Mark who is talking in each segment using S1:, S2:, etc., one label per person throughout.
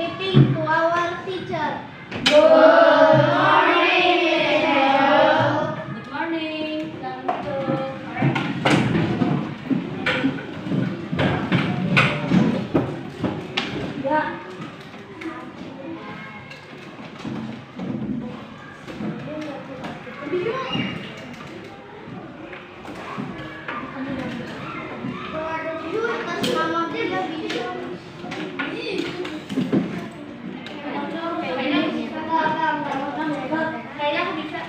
S1: Greeting to our teacher.
S2: Good morning.
S3: Good morning.
S1: Atas nama dia bisa. Kayaknya aku bisa.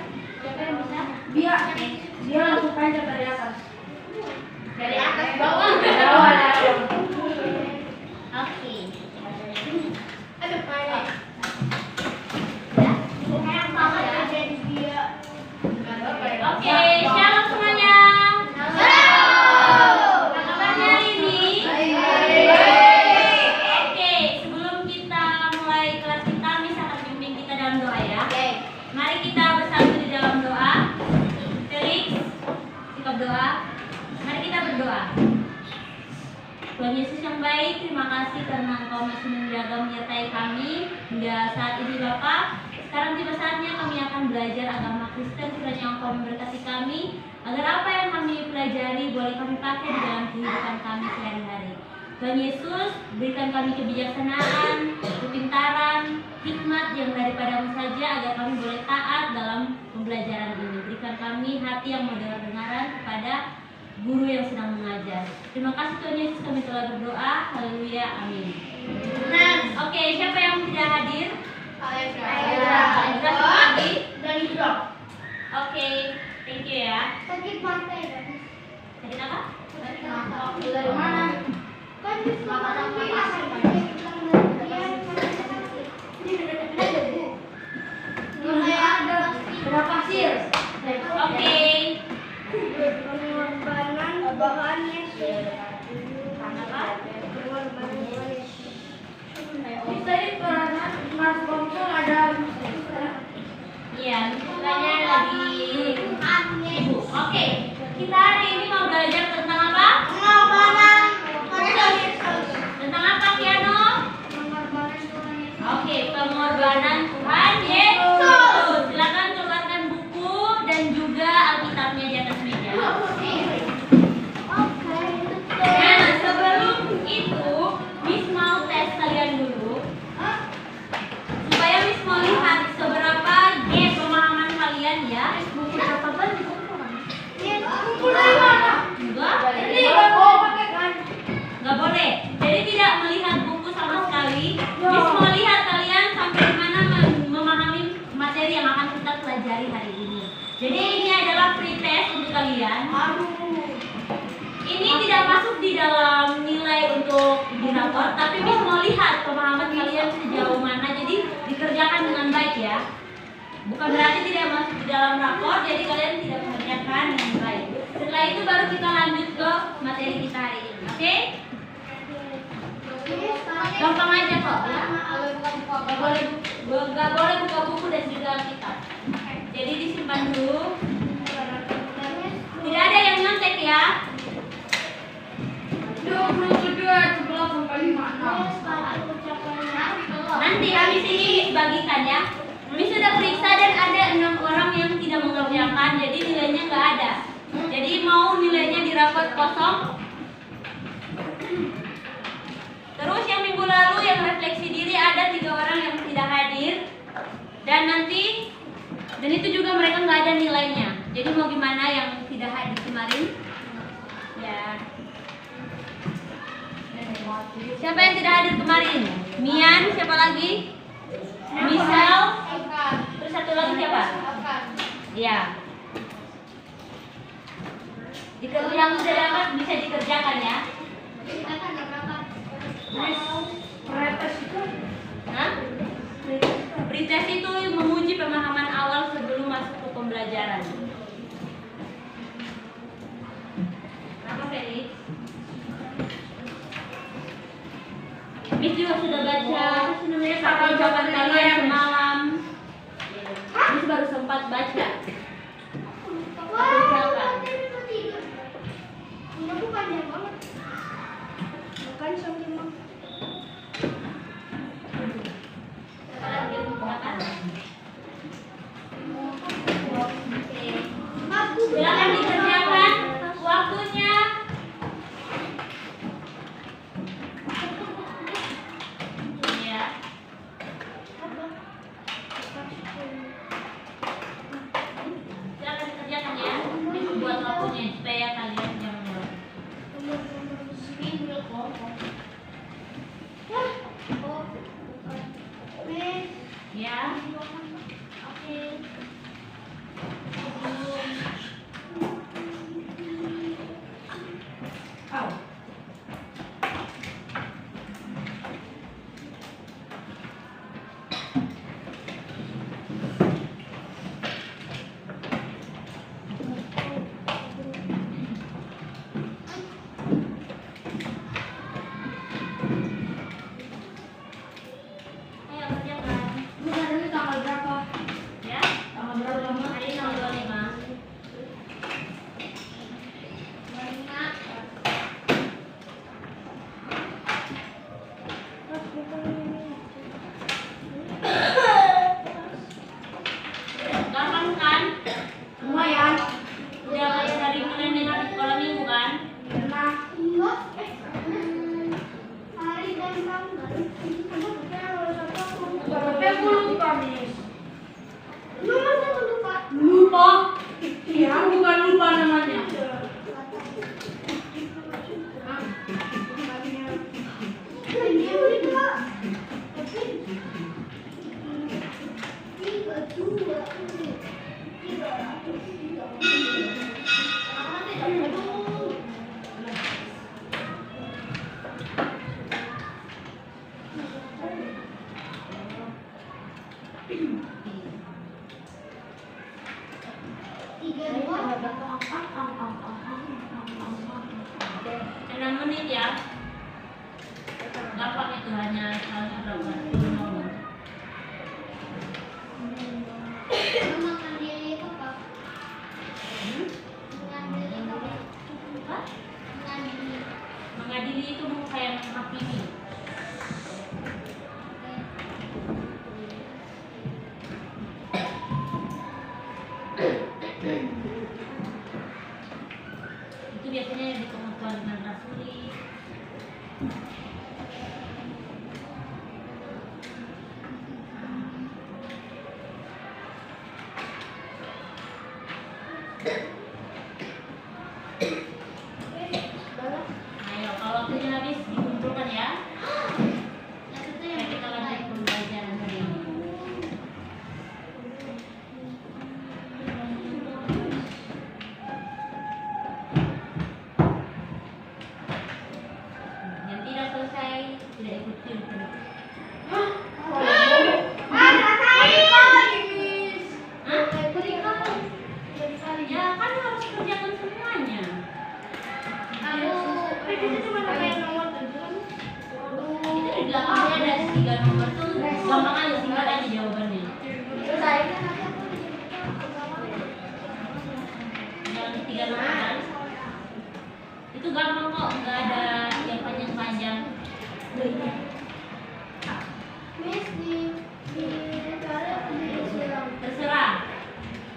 S1: Siapa yang bisa?
S2: Dia langsung panjat dari atas.
S1: Dari atas bawah. Oke. Aduh, panas. Ya. Sekarang sama ya jadi dia.
S3: Oke, shalom semuanya.
S1: Halo.
S3: Apa kabarnya hari ini? Oke, sebelum kita mulai kelas kita, Miss akan bimbing kita dalam doa ya.
S1: Oke.
S3: Mari kita bersatu di dalam doa. Felix, sikap doa. Mari kita berdoa. Tuhan Yesus yang baik, terima kasih karena Engkau masih menjaga menyertai kami hingga saat ini Bapa. Sekarang tiba saatnya kami akan belajar agama Kristen. Kiranya Engkau memberkati kami agar apa yang kami pelajari boleh kami pakai di dalam kehidupan kami sehari-hari. Tuhan Yesus, berikan kami kebijaksanaan, kepintaran, hikmat yang daripadamu saja agar kami boleh taat dalam pembelajaran ini. Berikan kami hati yang mau dengar-dengaran kepada guru yang sedang mengajar. Terima kasih Tuhan Yesus, kami telah berdoa. Haleluya, amin. Oke, siapa yang tidak hadir? Indra lagi?
S1: Dan itu.
S3: Oke, thank you ya.
S1: Sakit mata ya.
S3: Sakit apa?
S1: Dari mana? Kan di sekolah
S2: Berapa pasir?
S3: Oke.
S1: pengorbanan bahan Yesus.
S3: Apa?
S1: Pengorbanan Yesus.
S2: Tadi peranan Mas Bongkol ada
S3: Iya, bukannya lagi ibu. Oke, kita hari ini mau belajar tentang apa?
S1: Pengorbanan Tuhan Yesus.
S3: Tentang apa, Kiano?
S1: Pengorbanan Tuhan Yesus.
S3: Oke, pengorbanan Tuhan Yesus. Silakan keluarkan buku dan juga Alkitabnya di atas meja. Nah, sebelum itu, Miss mau tes kalian dulu. Supaya Miss mau lihat seberapa gap pemahaman kalian ya. Enggak boleh. Jadi tidak melihat buku sama sekali. Miss mau lihat kalian sampai di mana memahami materi yang akan kita pelajari hari ini. Jadi ini adalah pretest untuk kalian. Ini tidak masuk di dalam nilai untuk di rapor, tapi Miss mau lihat pemahaman kalian sejauh mana. Jadi dikerjakan dengan baik ya. Bukan berarti tidak masuk di dalam rapor, jadi kalian tidak mengerjakan dengan baik. Setelah itu baru kita lanjut ke materi kita hari ini. Oke? Gampang aja kok ya. Gak boleh buka buku dan juga Alkitab. Jadi disimpan dulu. Tidak ada yang nyontek ya.
S2: 22 11
S3: Nanti habis ini Miss bagikan ya. Miss sudah periksa dan ada 6 orang yang tidak mengerjakan, jadi nilainya nggak ada. Jadi mau nilainya di rapot kosong. Terus yang minggu lalu yang refleksi diri ada 3 orang yang tidak hadir. Dan itu juga mereka nggak ada nilainya. Jadi mau gimana yang tidak hadir kemarin? Ya. Siapa yang tidak hadir kemarin? Mian, siapa lagi? Michelle. Terus satu lagi siapa? Iya. Yang sudah dapat bisa dikerjakan ya.
S2: Pretest itu
S3: Hah? Pretest itu menguji pemahaman awal sebelum masuk ke pembelajaran. Apa Felix? Miss juga sudah baca satu ucapan kalian semalam. Miss baru sempat baca.
S1: Wah, tadi mau tidur. Ini aku panjang banget. Bukan sampai mau.
S3: Silakan dikerjakan waktunya. Ya. Silakan dikerjakan ya. Buat waktunya supaya kalian jangan lupa. Ya. Oke. Ayo kerjakan.
S2: Miss hari ini tanggal berapa?
S3: Ya.
S2: Tanggal berapa?
S3: Hari ini tanggal 25. Gampang kan?
S2: Lumayan.
S3: Udah kayak dari kalian dengar di sekolah minggu kan?
S2: Karena
S1: Hari dan tanggal.
S2: tapi aku lupa, Miss.
S1: Lu masa lupa?
S2: Lupa? Iya, bukan lupa namanya.
S1: Tiga dua.
S3: 6 menit ya. Gampang itu hanya salah berapa?
S1: Makan diri itu apa? Mengadili apa?
S3: Hah?
S1: Mengadili.
S3: Mengadili itu kayak menghakimi. Itu biasanya di pengakuan dengan rasuli. Ayo, kalau waktunya habis dikumpulkan ya. Supaya kita lanjut pembelajaran hari ini. Yang tidak selesai tidak ikut filter. Hah? Ya kan harus kerjakan semuanya. Itu di belakangnya ada 3 nomor tuh, gampang aja singkat aja jawabannya. Yang 3 nomor kan? Itu gampang kok, nggak ada yang panjang-panjang. Terserah.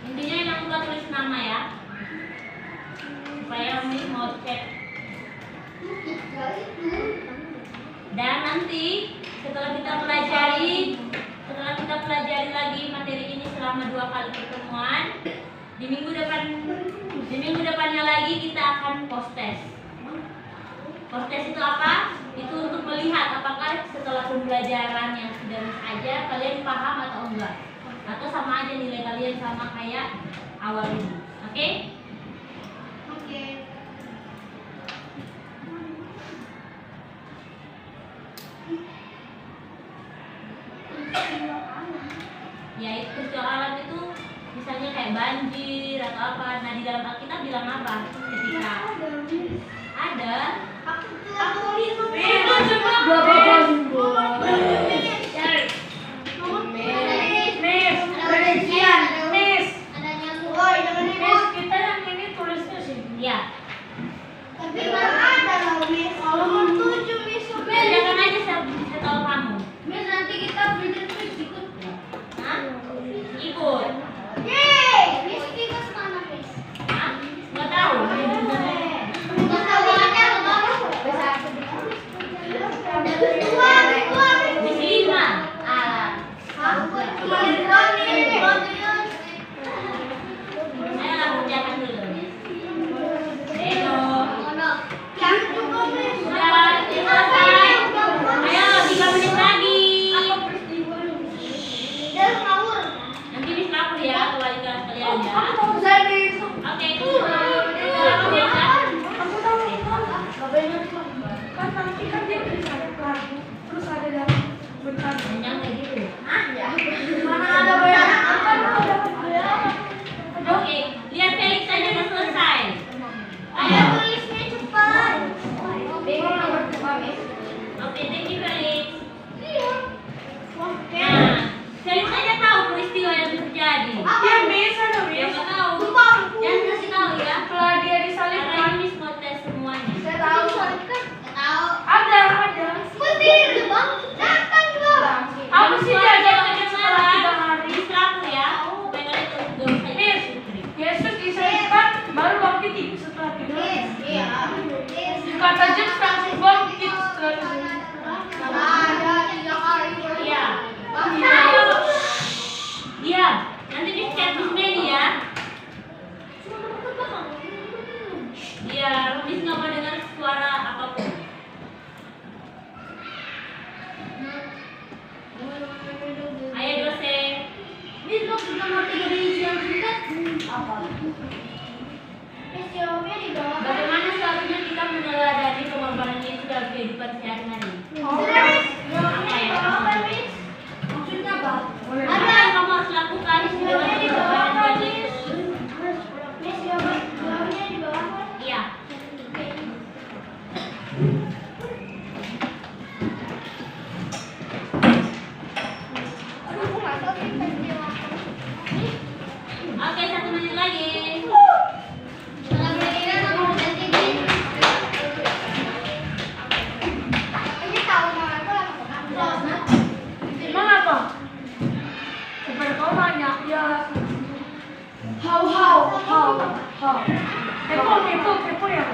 S3: Intinya yang udah tulis nama ya, supaya Miss mau cek. Dan nanti setelah kita pelajari lagi materi ini selama 2 kali pertemuan, di minggu depannya lagi kita akan post test. Post test itu apa? Itu untuk melihat apakah setelah pembelajaran yang sudah aja kalian paham atau enggak, atau sama aja nilai kalian sama kayak awal ini. Oke?
S1: Oke.
S3: Ya itu peristiwa alam itu misalnya kayak banjir atau apa. Nah di dalam Alkitab bilang apa ketika ada
S1: Aku lihat
S2: Berapa
S3: Miss nggak mau dengar suara apapun. Ayo dosen.
S1: Miss, maksud nomor 3 diisi yang singkat apa? Miss, jawabnya di bawah.
S3: Bagaimana seharusnya kita meneladani pengorbanan Yesus dalam kehidupan sehari-hari? Apa yang kamu
S1: Miss? Maksudnya apa?
S3: Apa yang kamu harus lakukan dengan pengorbanan Yesus?
S1: Miss, jawabnya di bawah.
S3: Iya.
S1: Aduh, aku nggak tahu sih tadi apa. Miss,
S3: Oke, 1 menit lagi.
S1: kira-kira nomor ganti di. Ini tahu nama aku lama.
S2: Emang apa? Seperti kau nanya, ya. How. Kepo ya.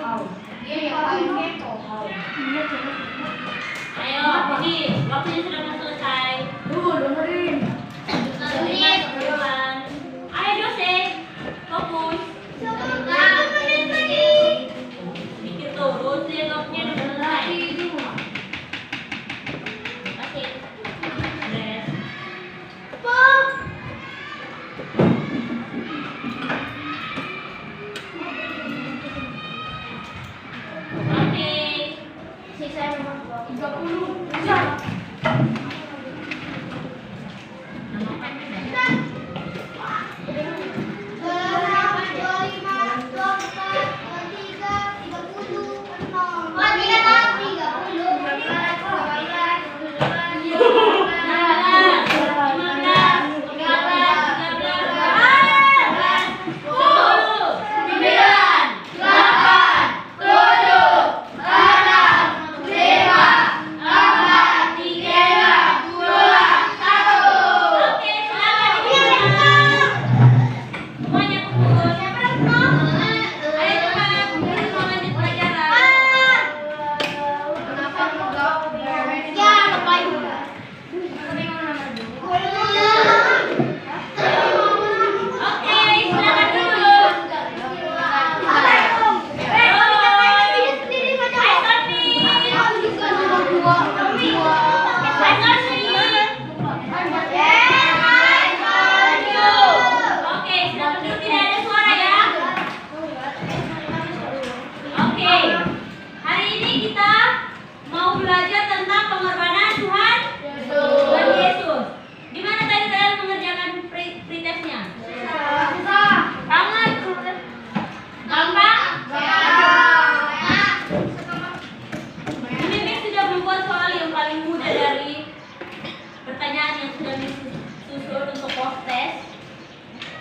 S2: How.
S1: Dia yang paling kepo.
S2: Iya, coba.
S3: Ayo, jadi waktunya sudah mau selesai.
S2: Dengerin.
S3: Teman-teman. Ayo dosen, fokus. Pikir terus, ya waktunya udah selesai. Kasih. Beres. Oke.
S1: Sisa nomor
S2: 30. Bisa.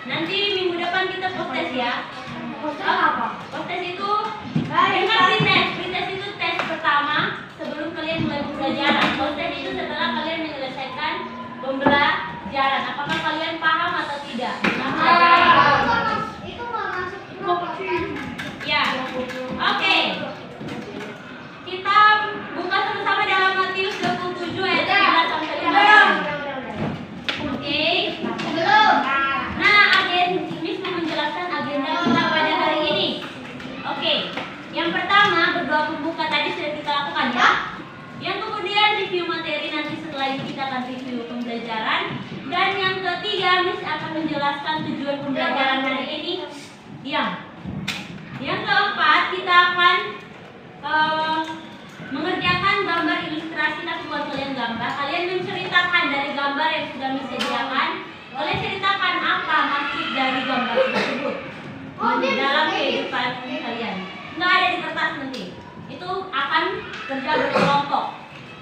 S3: Nanti minggu depan kita post-tes ya.
S2: Apa?
S3: Post-tes itu dengar pretest. Pretest itu tes pertama sebelum kalian mulai pembelajaran. Post-tes itu setelah kalian menyelesaikan pembelajaran. Apakah kalian paham atau tidak?
S1: Itu mau masuk
S3: Ya. Oke. Kita buka sama-sama dalam Matius 27 ayat 13 sampai 15. Oke. Nah, Miss mau menjelaskan agenda kita pada hari ini. Oke. Yang pertama, berdoa pembuka tadi sudah kita lakukan ya. Yang kemudian review materi, nanti setelah ini kita akan review pembelajaran. Dan yang ketiga, Miss akan menjelaskan tujuan pembelajaran hari ini. Yang keempat, kita akan mengerjakan gambar ilustrasi, tapi bukan kalian gambar. Kalian menceritakan dari gambar yang sudah Miss sediakan. Kalian ceritakan apa maksud dari gambar tersebut dalam kehidupan kalian. Nggak ada di kertas nanti. Itu akan kerja berkelompok.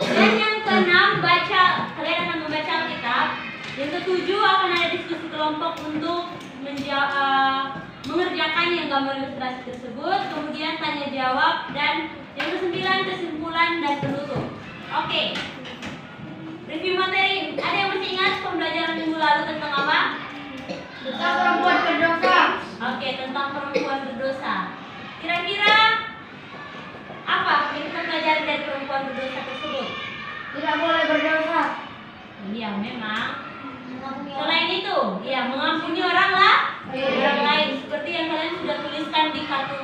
S3: Dan yang keenam, kalian akan membaca Alkitab. Yang ketujuh, akan ada diskusi kelompok untuk mengerjakan yang gambar ilustrasi tersebut. Kemudian tanya jawab, dan yang kesembilan, kesimpulan dan penutup. Oke. Review materi. Ada yang masih ingat pembelajaran minggu lalu tentang apa?
S1: Tentang perempuan berdosa.
S3: Oke, tentang perempuan berdosa. Kira-kira apa yang kita pelajari dari perempuan berdosa tersebut?
S1: Tidak boleh berdosa.
S3: Iya, memang. Selain itu, ya mengampuni orang lain, seperti yang kalian sudah tuliskan di kartu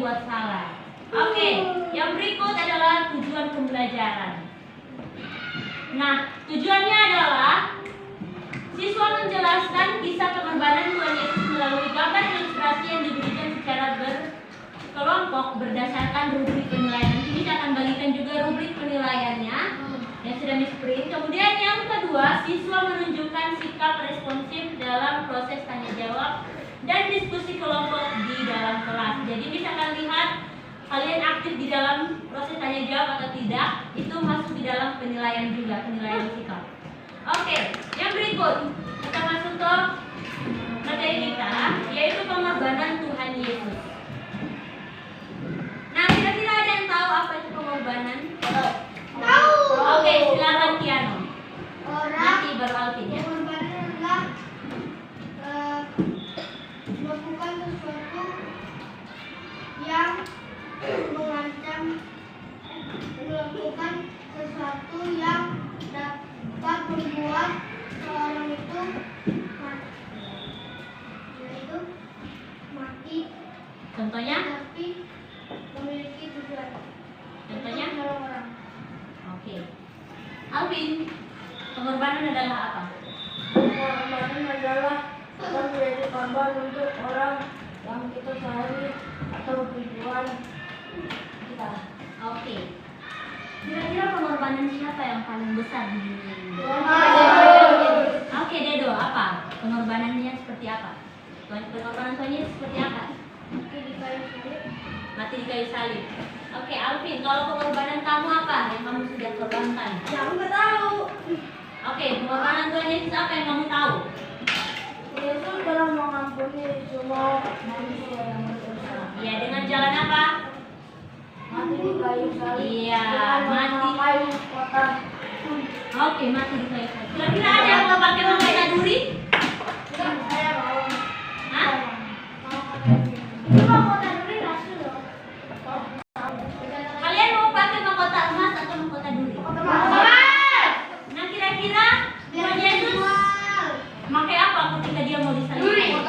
S3: buat salah. Oke, yang berikut adalah tujuan pembelajaran. Nah, tujuannya adalah siswa menjelaskan kisah pengorbanan Tuhan Yesus melalui gambar ilustrasi yang diberikan secara berkelompok berdasarkan rubrik penilaian. Nanti kita akan bagikan juga rubrik penilaiannya yang sudah di-print. Kemudian yang kedua, siswa menunjukkan sikap responsif dalam proses tanya jawab dan diskusi kelompok di dalam kelas. Jadi misalkan lihat kalian aktif di dalam proses tanya jawab atau tidak, itu masuk di dalam penilaian juga, penilaian sikap. Oke, yang berikut kita masuk ke materi kita, yaitu pengorbanan Tuhan Yesus. Nah, kira-kira ada yang tahu apa itu pengorbanan?
S1: Tahu.
S3: Oke, silakan Kiano. Nanti baru Alvin ya.
S1: Pengorbanan adalah melakukan sesuatu yang mengancam, melakukan sesuatu yang dapat membuat seorang itu mati,
S3: Contohnya?
S1: tapi memiliki tujuan.
S3: Contohnya?
S1: Menolong orang.
S3: Oke. Alvin, pengorbanan adalah apa?
S2: Pengorbanan adalah kita menjadi korban untuk orang yang kita sayangi atau tujuan kita.
S3: Oke. Kira-kira pengorbanan siapa yang paling besar di dunia ini? Oke, Dedo, apa? Pengorbanannya seperti apa? Pengorbanan Tuhan Yesus seperti apa?
S1: Mati di kayu salib.
S3: Mati di kayu salib. Oke, Alvin, kalau pengorbanan kamu apa yang kamu sudah korbankan?
S1: Ya, aku nggak tahu.
S3: Oke, pengorbanan Tuhan Yesus apa yang kamu tahu?
S2: Yesus telah mengampuni semua manusia yang berdosa.
S3: Iya, dengan jalan apa?
S2: Mati di kayu salib.
S3: Iya,
S2: Dengan
S3: mati.
S2: memakai kota.
S3: Oke, mati di kayu salib. Kira-kira ada yang mau pakai mahkota duri?
S1: Saya mau.
S3: Hah?
S1: Itu mahkota duri rasul loh.
S3: Kalian mau pakai mahkota emas atau mahkota duri? Nah, kira-kira Tuhan Yesus pakai apa ketika dia mau disalibkan?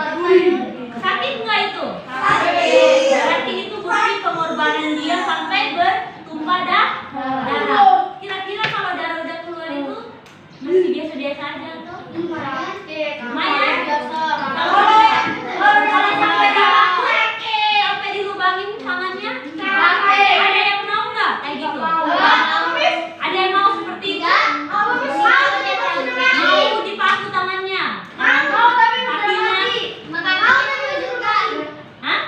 S3: Sakit nggak itu? Berarti itu bukti pengorbanan dia sampai bertumpah darah. Kira-kira kalau darah udah keluar itu masih biasa-biasa aja tuh? Lumayan. Kalau darah sampai dilubangin tangannya, ada yang mau nggak kayak gitu? Ada yang mau seperti itu? Mau dipaku tangannya? Kakinya? Hah?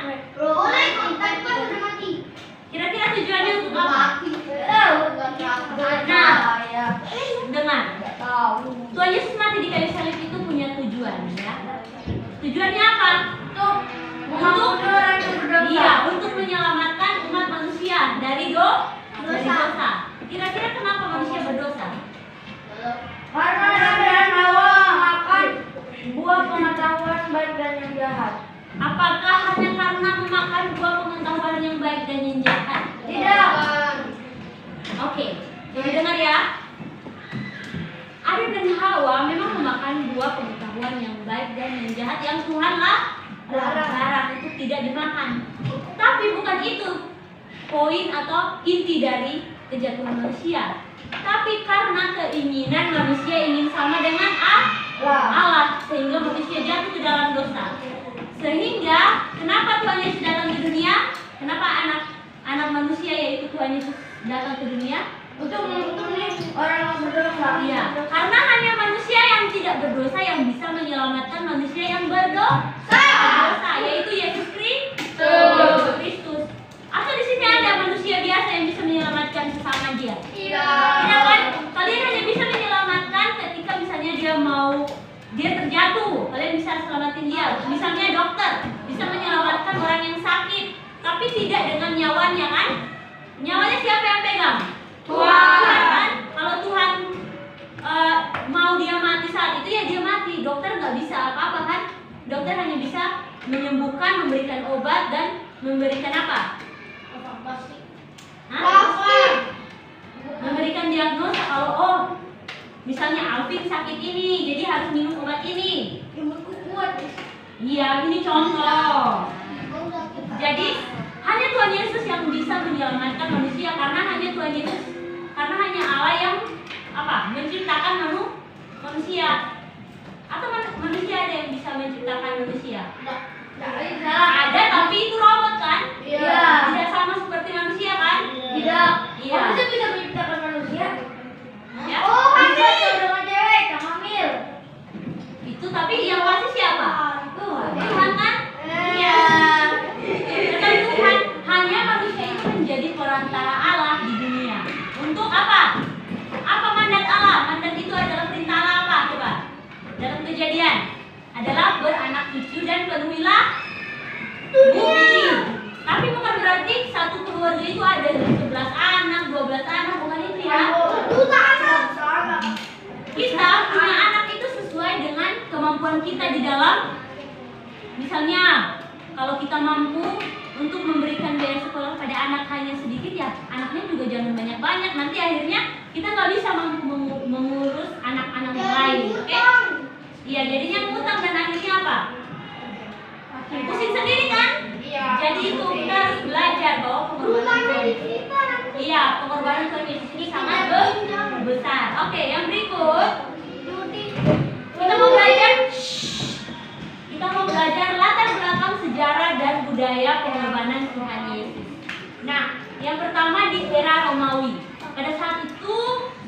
S3: Kira-kira tujuannya untuk apa? Nah, dengar. Tuhan Yesus mati di kayu salib itu punya tujuan, ya. Tujuannya apa? Untuk menyelamatkan umat manusia dari dosa. Kira-kira kenapa manusia berdosa?
S2: Karena Adam dan Hawa makan buah pengetahuan baik dan yang jahat.
S3: Apakah hanya karena memakan buah pengetahuan yang baik dan yang jahat?
S2: Tidak.
S3: Oke, jadi dengar ya. Adam dan Hawa memang memakan buah pengetahuan yang baik dan yang jahat yang Tuhan larang itu tidak dimakan. Tapi bukan itu poin atau inti dari kejatuhan manusia. Tapi karena keinginan manusia ingin sama dengan Allah, sehingga manusia jatuh ke dalam dosa. Sehingga kenapa Tuhan Yesus datang ke dunia? Kenapa anak manusia yaitu Tuhan Yesus datang ke dunia?
S2: Untuk mengampuni orang yang berdosa.
S3: Iya, karena hanya manusia yang tidak berdosa yang bisa menyelamatkan manusia yang berdosa, yaitu Yesus Kristus. Atau di sini ada manusia biasa yang bisa menyelamatkan sesama dia? Tidak kan? Kalian hanya bisa menyelamatkan ketika misalnya dia terjatuh, kalian bisa selamatin dia. Misalnya dokter bisa menyelamatkan orang yang sakit, tapi tidak dengan nyawanya kan? Nyawanya siapa yang pegang? Tuhan kan? Kalau Tuhan mau dia mati saat itu ya dia mati. Dokter nggak bisa apa-apa kan? Dokter hanya bisa menyembuhkan, memberikan obat dan memberikan apa? Memberikan diagnosa kalau misalnya Alvin sakit ini, jadi harus minum obat ini. Iya, ini contoh. Jadi hanya hanya Tuhan Yesus yang bisa menyelamatkan manusia, karena hanya Tuhan Yesus, karena hanya Allah yang menciptakan manusia. Atau manusia ada yang bisa menciptakan manusia? Ada, tapi itu robot kan?
S2: Iya.
S3: Tidak sama seperti manusia kan?
S2: Tidak.
S3: Iya.
S2: Manusia bisa menciptakan manusia.
S3: Ya.
S2: Oh, bisa dengan cewek, Kang Amil.
S3: Itu tapi yang pasti siapa?
S2: Tuhan.
S3: Tuhan kan? Iya. Tetapi Tuhan hanya manusia itu menjadi perantara Allah di dunia. Untuk apa? Apa mandat Allah? Mandat itu adalah perintah Allah apa? Coba. Dalam Kejadian adalah beranak cucu dan penuhilah bumi. Tapi bukan berarti satu keluarga itu ada 11 anak, 12 anak, bukan itu ya. Kita punya anak itu sesuai dengan kemampuan kita di dalam. Misalnya, kalau kita mampu untuk memberikan biaya sekolah pada anak hanya sedikit, ya anaknya juga jangan banyak-banyak. Nanti akhirnya kita nggak bisa mampu mengurus anak-anak yang lain. Oke? Iya, jadinya ngutang dan akhirnya apa? Pusing sendiri kan?
S2: Iya.
S3: Jadi itu kita harus belajar bahwa pengorbanan Tuhan Yesus ini sangat besar. Oke, yang berikut kita mau belajar latar belakang sejarah dan budaya pengorbanan Tuhan Yesus. Nah, yang pertama di era Romawi. Pada saat itu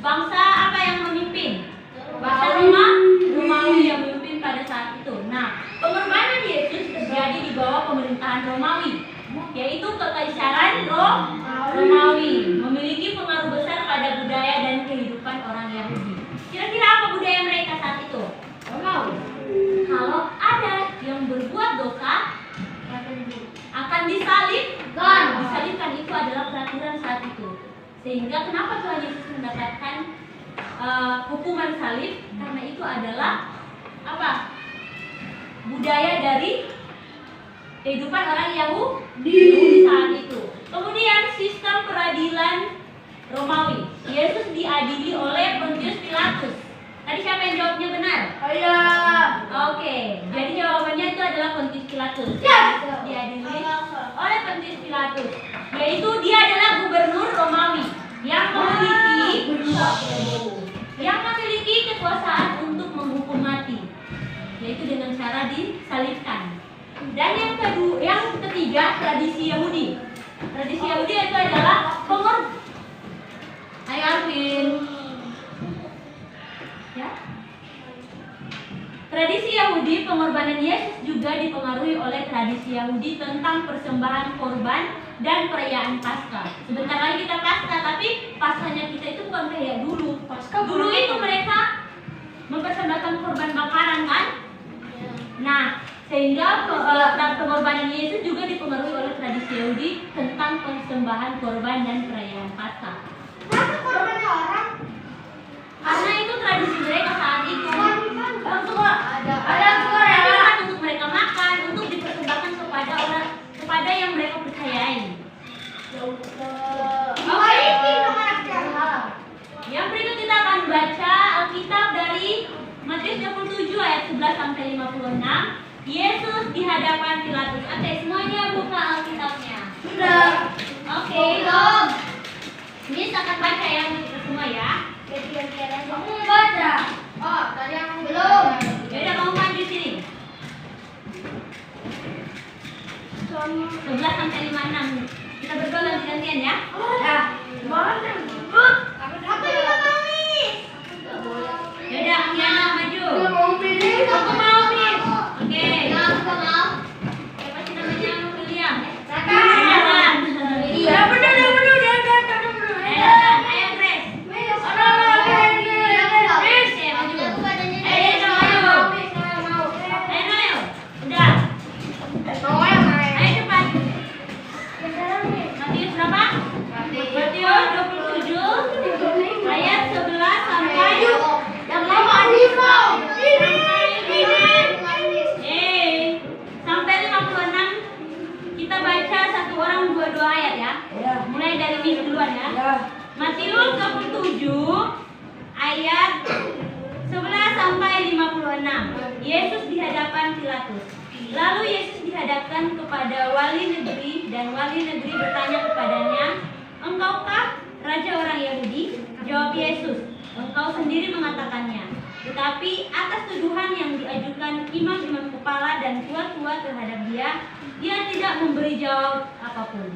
S3: bangsa apa yang memimpin? Bangsa Romawi yang memimpin pada saat itu. Nah, pengorbanan Yesus terjadi di bawah pemerintahan Romawi, yaitu kekaisaran Romawi, memiliki pengaruh besar pada budaya dan kehidupan orang Yahudi. Kira-kira apa budaya mereka saat itu? Kalau ada yang berbuat dosa akan disalibkan. Disalibkan itu adalah peraturan saat itu. Sehingga kenapa Tuhan Yesus mendapatkan hukuman salib? Karena itu adalah budaya dari kehidupan orang Yahudi saat itu. Kemudian sistem peradilan Romawi. Yesus diadili oleh Pontius Pilatus. Tadi siapa yang jawabnya benar?
S2: Iya.
S3: Oke, jadi jawabannya itu adalah Pontius Pilatus. Diadili oleh Pontius Pilatus, yaitu dia adalah gubernur Romawi yang memiliki kekuasaan untuk menghukum mati, yaitu dengan cara disalibkan. Dan yang ketiga, tradisi Yahudi. Tradisi Yahudi itu adalah Hai Alvin. Ya. Tradisi Yahudi, pengorbanan Yesus juga dipengaruhi oleh tradisi Yahudi tentang persembahan korban dan perayaan Paskah. Sebentar lagi kita Paskah, tapi Paskahnya kita itu bukan kayak dulu. Dulu itu mereka mempersembahkan korban bakaran kan? Nah, sehingga pengorbanan Yesus juga dipengaruhi oleh tradisi Yahudi tentang persembahan korban dan perayaan Paskah. Karena itu tradisi mereka saat itu. Ada untuk mereka makan, untuk dipersembahkan kepada yang mereka percayai. Yang berikut kita akan baca Alkitab dari Matius 27 ayat 11 sampai 56. Yesus di hadapan Pilatus. Oke, semuanya buka Alkitabnya.
S2: Sudah.
S3: Oke. Ini akan baca yang kita semua ya.
S2: Kamu baca.
S1: Oh, tadi aku belum.
S3: Yaudah, kamu maju sini. 11 sampai 56. Kita berdua ganti-gantian ya.
S2: Nah, mana?
S1: Aku juga mau nih.
S3: Yaudah, Kiana maju.
S2: Mau pilih.
S3: Aku mau nih. Oke.
S1: Ya, aku mau.
S3: Siapa sih namanya? William.
S1: Nathan.
S2: Iya, benar.
S3: Ayo, Grace. Oke, maju. Ayo. Udah. Ayo cepat. Matius berapa? Matius 27 ayat 11 sampai sampai 56. Kita baca satu orang dua ayat ya. Mulai dari Miss duluan ya. Matius 27 ayat 11 sampai 56. Yesus di hadapan Pilatus. Lalu Yesus dihadapkan kepada wali negeri dan wali negeri bertanya kepadanya, "Engkaukah raja orang Yahudi?" Jawab Yesus, "Engkau sendiri mengatakannya." Tetapi atas tuduhan yang diajukan imam-imam kepala dan tua-tua terhadap dia tidak memberi jawab apapun.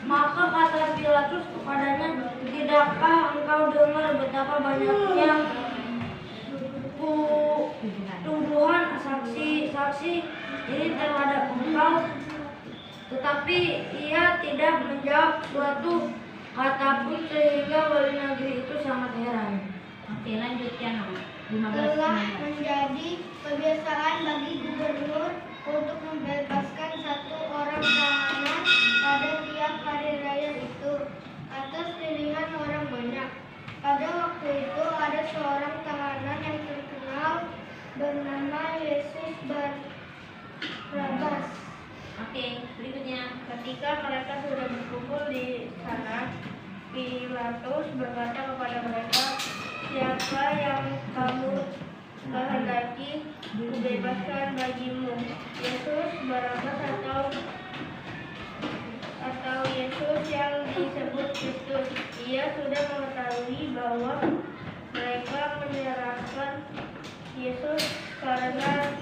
S2: Maka kata Pilatus kepadanya, "Tidakkah engkau dengar betapa banyaknya tuduhan saksi-saksi ini terhadap engkau?" Tetapi ia tidak menjawab suatu kata pun, sehingga wali negeri itu sangat heran.
S3: Oke, lanjutkan.
S1: Telah menjadi kebiasaan bagi gubernur untuk membebaskan satu orang tahanan pada tiap hari raya itu atas pilihan orang banyak. Pada waktu itu ada seorang tahanan yang terkenal bernama Yesus Barabas.
S3: Oke, berikutnya.
S2: Ketika mereka sudah berkumpul di sana, Pilatus berkata kepada mereka, "Siapa yang kamu kehendaki kubebaskan bagimu, Yesus Barabas atau Yesus yang disebut Kristus?" Ia sudah mengetahui bahwa mereka menyerahkan Yesus karena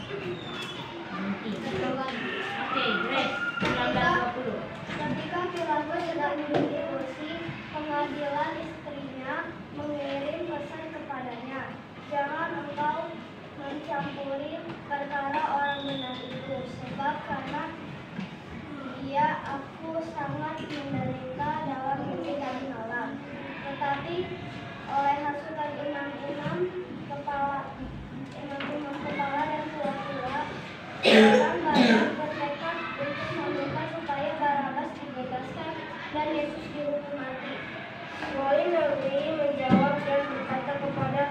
S3: Oke, Grace, 1920.
S1: Ketika Pilatus sedang mendiskusi, pengadilan istrinya mengirim pesan kepadanya, "Jangan engkau mencampuri perkara orang benar itu, sebab karena dia aku sangat menderita dalam mencari Allah." Tetapi oleh hasutan imam-imam kepala dan tua-tua, orang banyak bertekad untuk meminta supaya Barabas dibebaskan dan Yesus dihukum mati. Wali negeri menjawab dan berkata kepada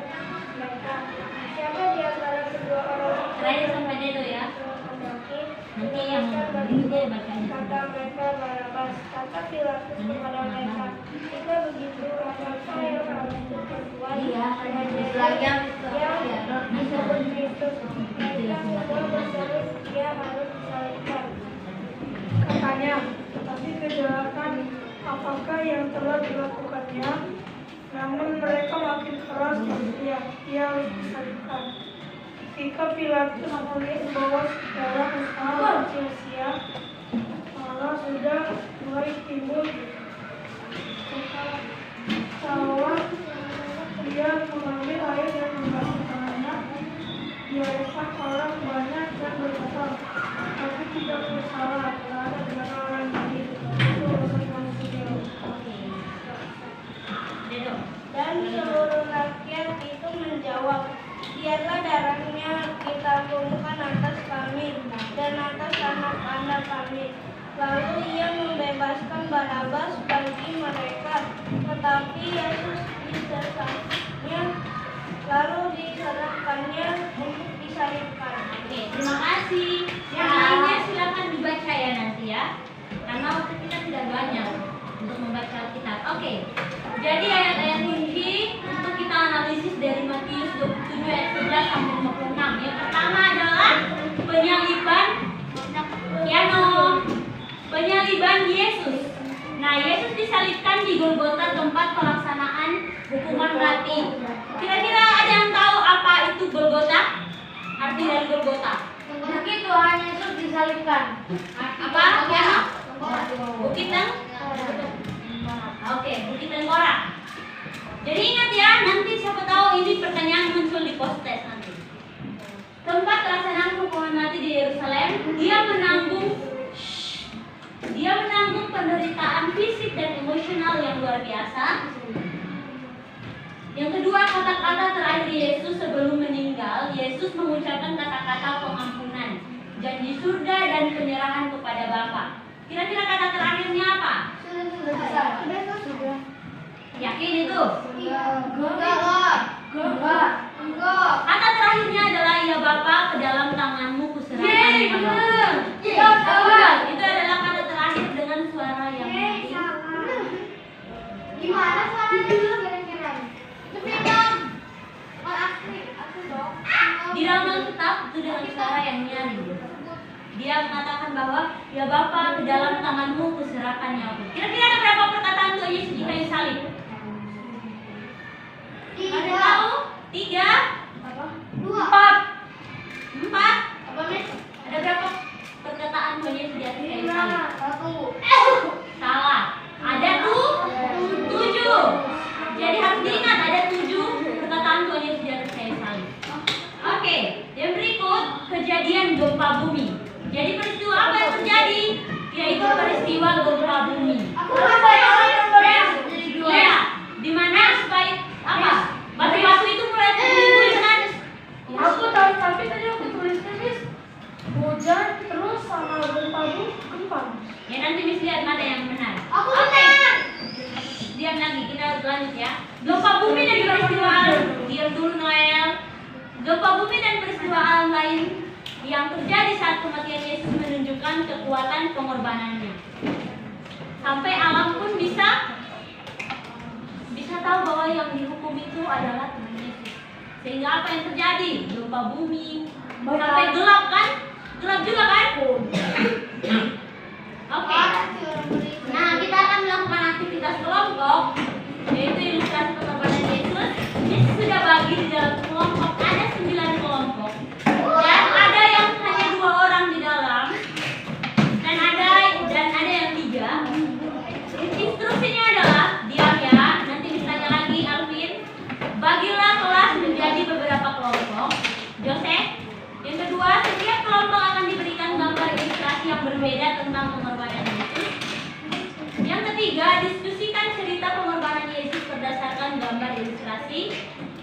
S1: mereka, "Siapa di antara kedua orang itu
S3: Terakhir sampai itu ya.
S1: menghendaki
S3: Nanti yang
S1: membebaskan
S3: berikutnya
S1: bagiku?"
S3: bacanya.
S1: Kata mereka, "Barabas." Kata Pilatus kepada mereka, "Jika begitu, apakah yang harus diperbuat dengan yang disebut Kristus?" Mereka semua berseru, "Dia harus disalibkan."
S2: Katanya, "Tetapi kejahatan apakah yang telah dilakukannya?" Namun mereka makin keras berteriak, "Ia harus disalibkan." Ketika Pilatus melihat bahwa sekarang usaha sia-sia, malah sudah mulai timbul salah, dia mengambil air dan membasuh tangannya. Diarahkan orang banyak dan berkata, "Tapi tidak bersalah, berada dengan orang lain. Itu urusan manusia."
S1: Dan seluruh rakyat itu menjawab, "Biarlah darahnya ditanggungan atas kami dan atas anak-anak kami." Lalu ia membebaskan Barabas bagi mereka, tetapi Yesus diserahkannya, lalu diserahkannya untuk disalibkan.
S3: Oke, terima kasih. Yang lainnya silakan dibaca ya nanti ya. Karena waktu kita tidak banyak untuk membaca Alkitab. Oke. Jadi ayat-ayat kunci untuk kita analisis dari Matius 27 ayat 11 sampai 56. Yang pertama adalah penyaliban Yesus. Nah, Yesus disalibkan di Golgota, tempat pelaksanaan hukuman mati. Kira-kira ada yang tahu apa itu Golgota? Arti dari Golgota?
S2: Bukit Tuhan Yesus disalibkan.
S3: Apa? Bukit yang? Oke, Bukit Tengkorak. Jadi ingat ya, nanti siapa tahu ini pertanyaan muncul di post-test nanti. Tempat pelaksanaan hukuman mati di Yerusalem, dia menanggung penderitaan fisik dan emosional yang luar biasa. Yang kedua, kata-kata terakhir Yesus sebelum meninggal, Yesus mengucapkan kata-kata pengampunan, janji surga dan penyerahan kepada Bapa. Kira-kira kata terakhirnya apa?
S1: Sudah.
S3: Yakin itu?
S1: Enggak.
S3: Kata terakhirnya adalah, "Ya Bapa, ke dalam tanganmu kuserahkan jiwaku." Itu adalah kata terakhir dengan suara yang tinggi.
S1: Gimana suaranya dulu kira-kira? Itu beda. Aku dong.
S3: Di dalam Alkitab itu dengan suara yang nyaring. Dia mengatakan bahwa ya Bapa, ke dalam tanganmu kuserahkan nyawaku. Kira-kira ada berapa perkataan Tuhan Yesus di kayu salib? Ada tahu? 3?
S2: Apa?
S1: 2.
S3: 4?
S1: Apa, Miss?
S3: Ada berapa perkataan Tuhan Yesus di atas kayu salib?
S1: 1.
S3: Salah. Ada 7. Jadi harus diingat ada 7 perkataan Tuhan Yesus di atas kayu salib. Oke, yang berikut kejadian gempa bumi. Jadi peristiwa apa yang terjadi? Yaitu peristiwa gempa bumi.
S1: Aku apa ya?
S3: Ya, di mana supaya apa? Batu-batu itu mulai terkumpul kan?
S2: Aku tahu, tapi tadi aku tulisnya Miss, hujan terus sama gempa.
S3: Ya nanti Miss lihat mana yang benar.
S1: Aku benar.
S3: Diam lagi, kita lanjut ya. Gempa bumi dan peristiwa alam. Diam dulu Noel. Gempa bumi dan peristiwa alam lain yang terjadi saat kematian Yesus menunjukkan kekuatan pengorbanannya. Sampai alam pun bisa tahu bahwa yang dihukum itu adalah Tuhan Yesus. Sehingga apa yang terjadi? Gempa bumi. Sampai gelap kan? Gelap juga kan? Oke. Nah, kita akan melakukan aktivitas kelompok, yaitu ilustrasi pengorbanan Yesus. Yesus sudah bagi di dalam kelompok, ada 9 kelompok. Dan ada yang hanya 2 orang di dalam, dan ada yang 3. Instruksinya adalah, diam ya, nanti misalnya lagi Alvin, bagilah kelas menjadi beberapa kelompok. Joseph, yang kedua, setiap kelompok akan diberikan gambar ilustrasi yang berbeda tentang pengorbanan Yesus. Yang ketiga, diskusikan cerita pengorbanan Yesus berdasarkan gambar ilustrasi.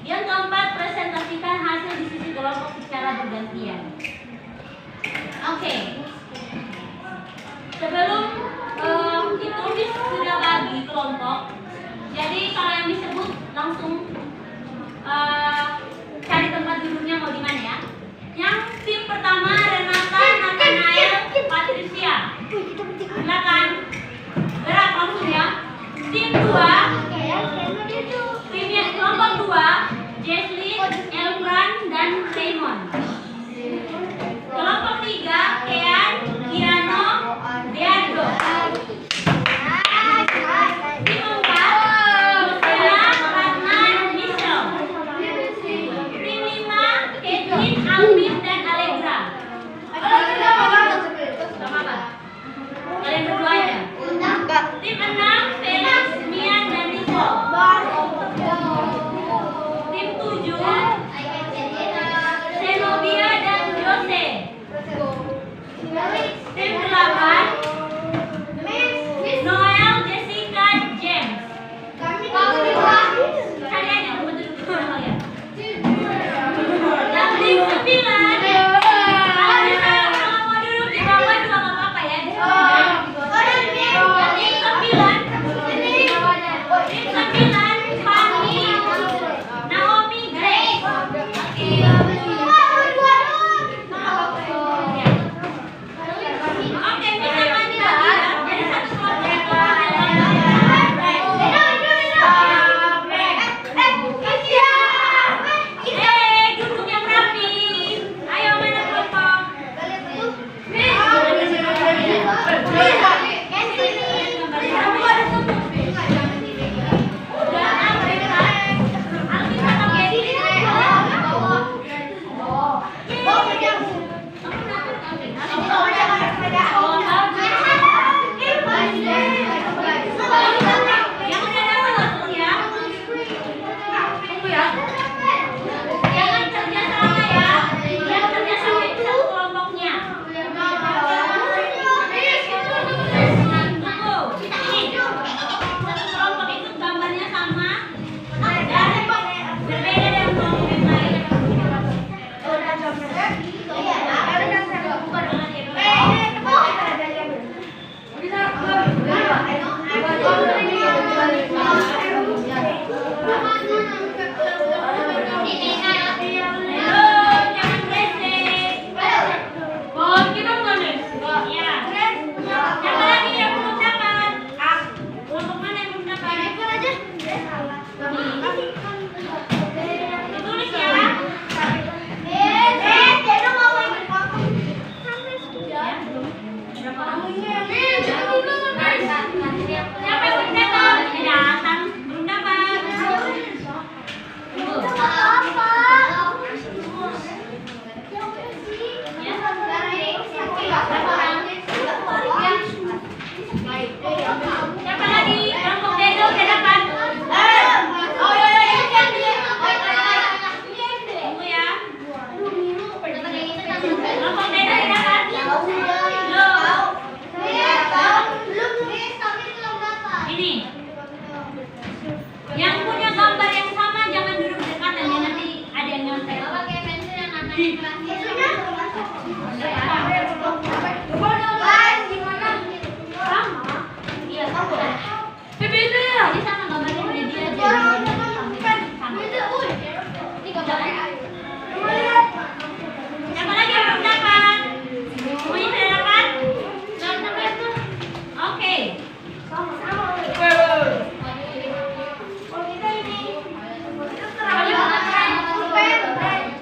S3: Yang keempat, presentasikan hasil diskusi kelompok secara bergantian. Oke. Sebelum itu Miss sudah bagi kelompok. Jadi kalau yang disebut langsung cari tempat duduknya mau di mana ya. Yang tim pertama Renata, Nathanael, Patricia. Silakan. Gerak langsung ya. Tim 2. Tim yang kelompok 2, Jesslyn, Elfran, dan Raymond. Kelompok 3, Kean, Kiano, Deardo. Tim 4, Lucilla, Ratna, dan Iya, sama. Beda ya? Jadi sama gambarnya beda dia. Sama. Ini gambarnya. Siapa lagi yang belum dapat? Semuanya sudah dapat? Oke.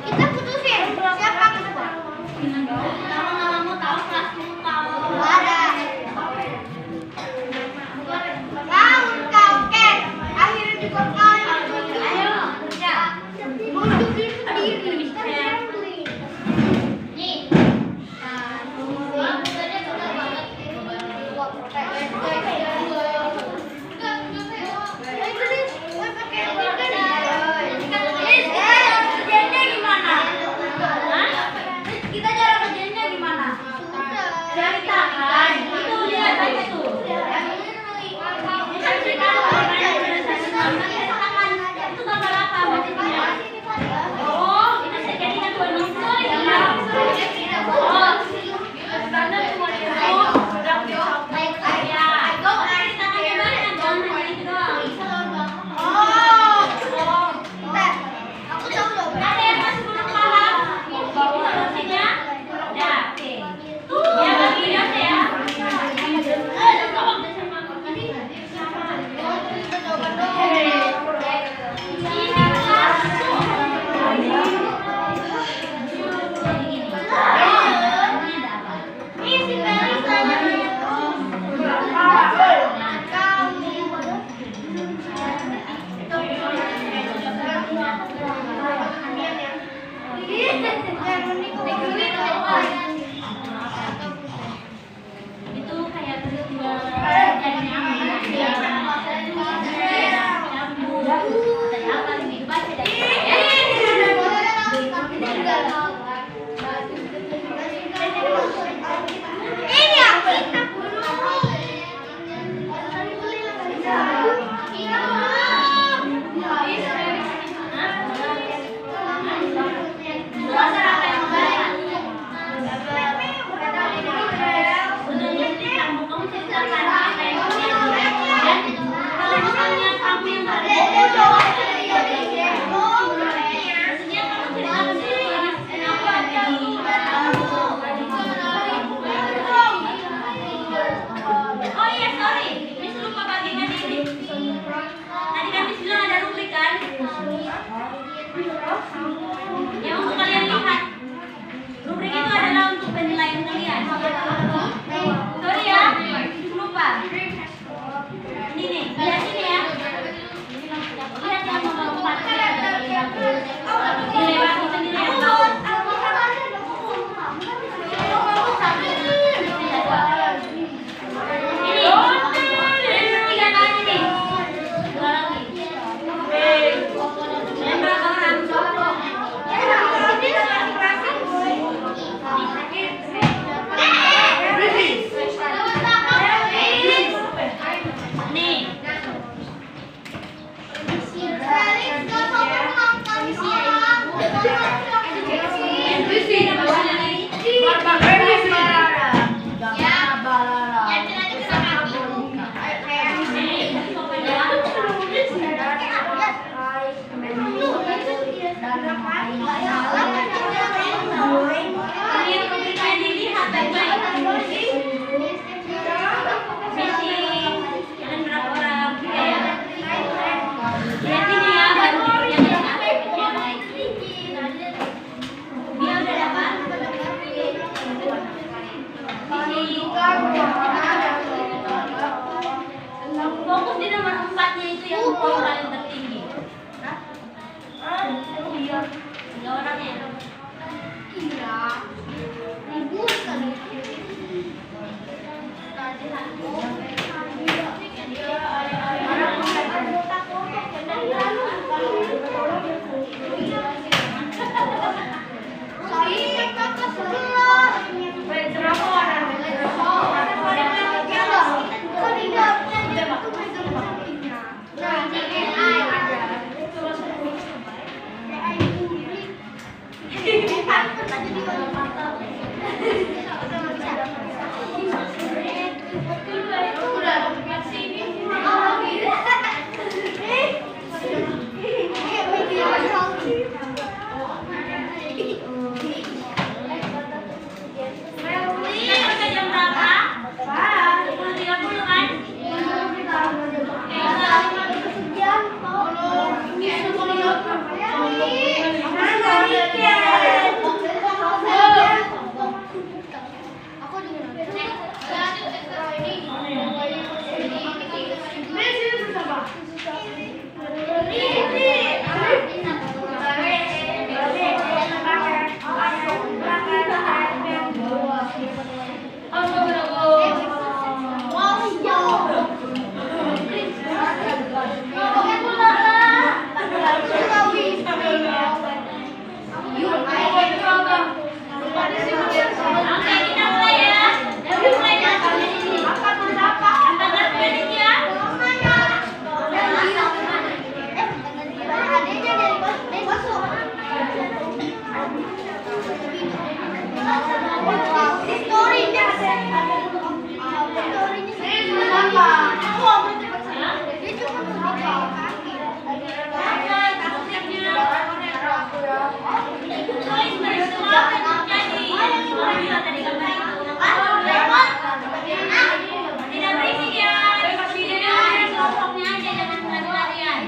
S1: Kita putusin siapa ketua?
S3: Kalau nggak mau tahu kelasmu tahu.
S1: Ada. Kau Ken. Akhirnya juga kau yang tunjuk.
S3: Ayo, kerja.
S1: Tunjukin sendiri.
S3: Nih. Kita cara kerjanya gimana? Dari tangan. Itu lihat aja tuh. Bukan kita itu gambar apa maksudnya? Oh, kita jadikan dua nusuk ya. Oh, standar cuma itu. Ya, tangannya banyak dong, hanya itu doang.
S1: Aku tahu loh.
S3: Ada yang masih belum paham? Solusinya? Udah, oke. Ya, bagi Yose ya. Itu kayak peristiwa terjadinya
S1: Ini aku kita
S3: Oh iya, sorry. Miss lupa bagian ini. Tadi kan Miss bilang ada rubrik kan? Yang untuk kalian lihat. Rubrik itu adalah untuk penilaian kalian. Sorry ya, Miss lupa. Ini nih, lihat sini ya. Lihat yang nomor 4. Dilewati sendiri yang tahu. Fokus di nomor 4-nya itu yang poin paling tertinggi. Tiga orangnya. Sampai jam berapa? 10.30 kan? Oke, kita mulai ya. Mulai ya. 14 menit ya. Tulis peristiwa yang terjadi. Tadi gambar itu. Tidak berisik ya. Videonya ada kelompoknya aja, jangan lari-larian.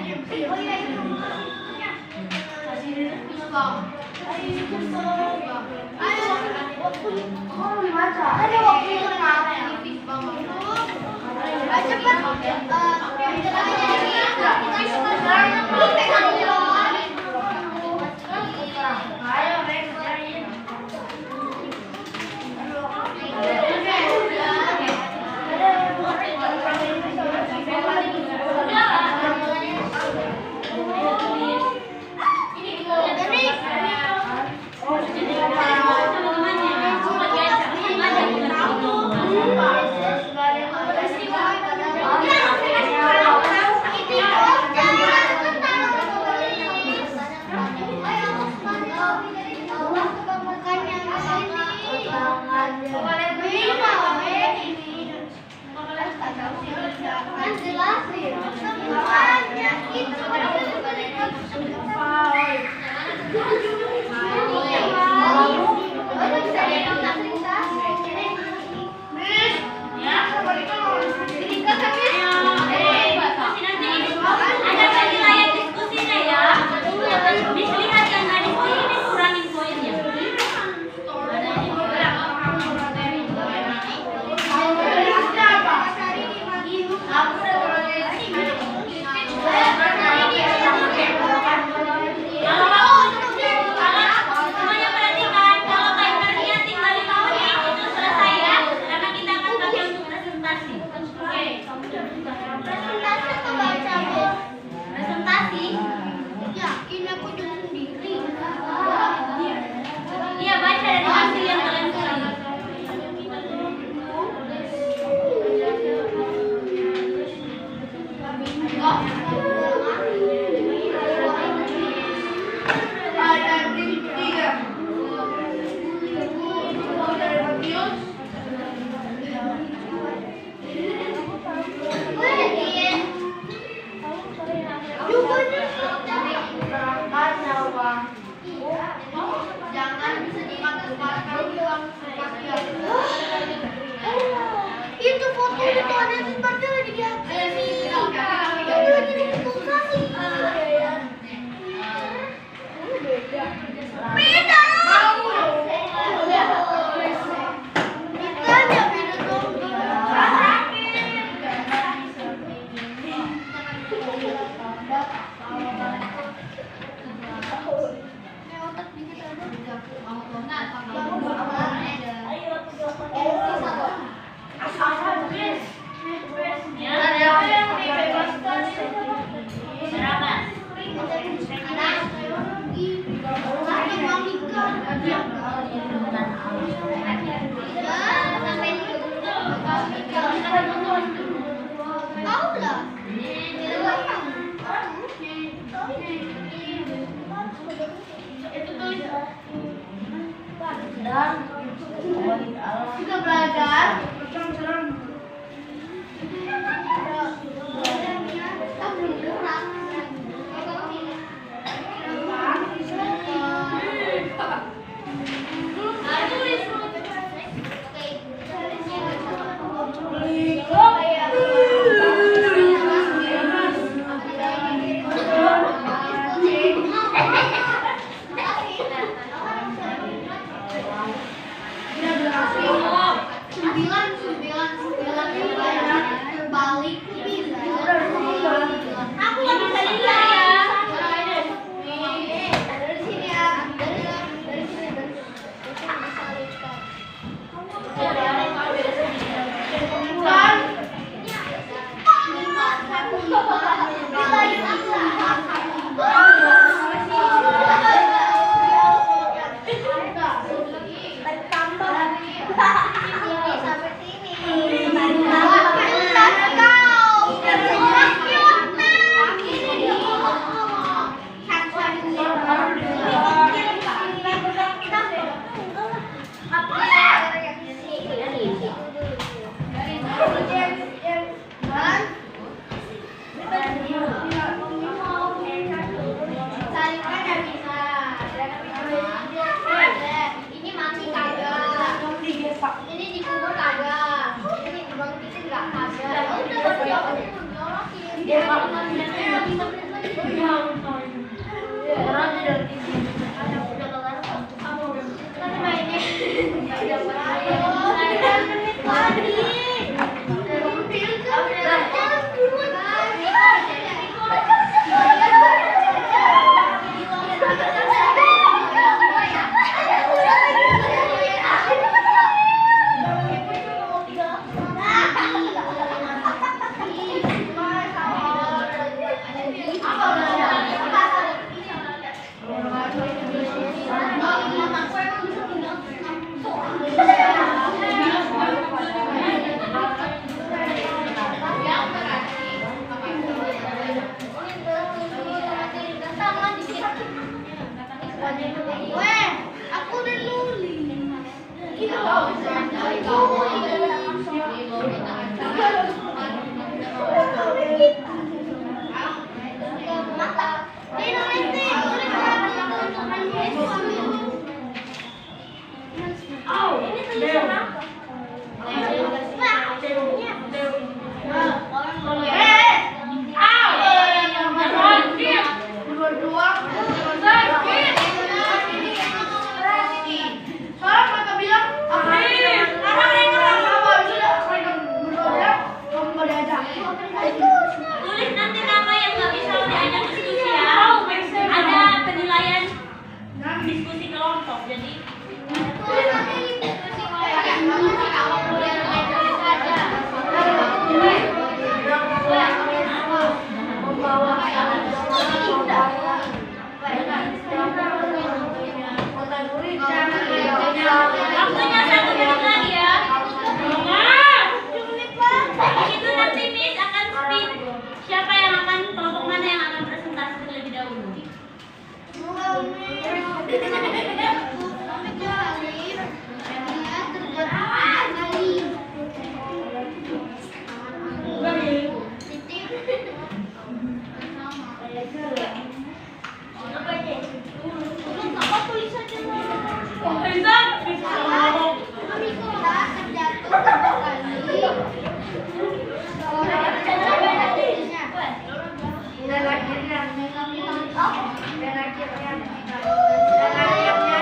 S1: Itu foto itu ada seperti lagi di atas. Beda. Berapa? Sudah belajar. Terbalik. Aku nggak bisa lihat. Dari sini ya. Dari sini. Ini mati kagak? Ini dikubur kagak? Ini dibangkitin nggak kagak? Udah tapi aku
S3: Tulis nanti nama yang nggak bisa diajak diskusi ya. Ada penilaian diskusi kelompok. Jadi waktunya 1 menit lagi ya. Itu nanti Miss akan speak. Siapa yang akan kelompok mana yang akan presentasi terlebih dahulu?
S1: Dan akhirnya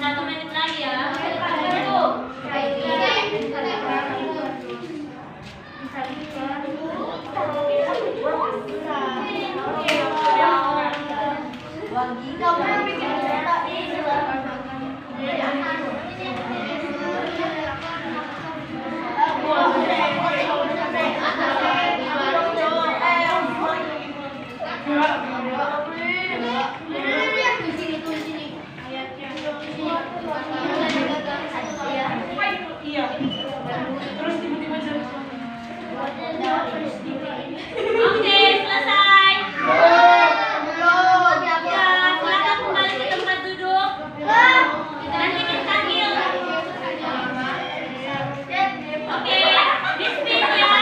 S3: Satu menit lagi ya.
S2: Iya. Terus tiba-tiba jadi
S3: Oke, selesai. Ya, silakan kembali ke tempat duduk. Nanti dipanggil. Oke, dismiss ya.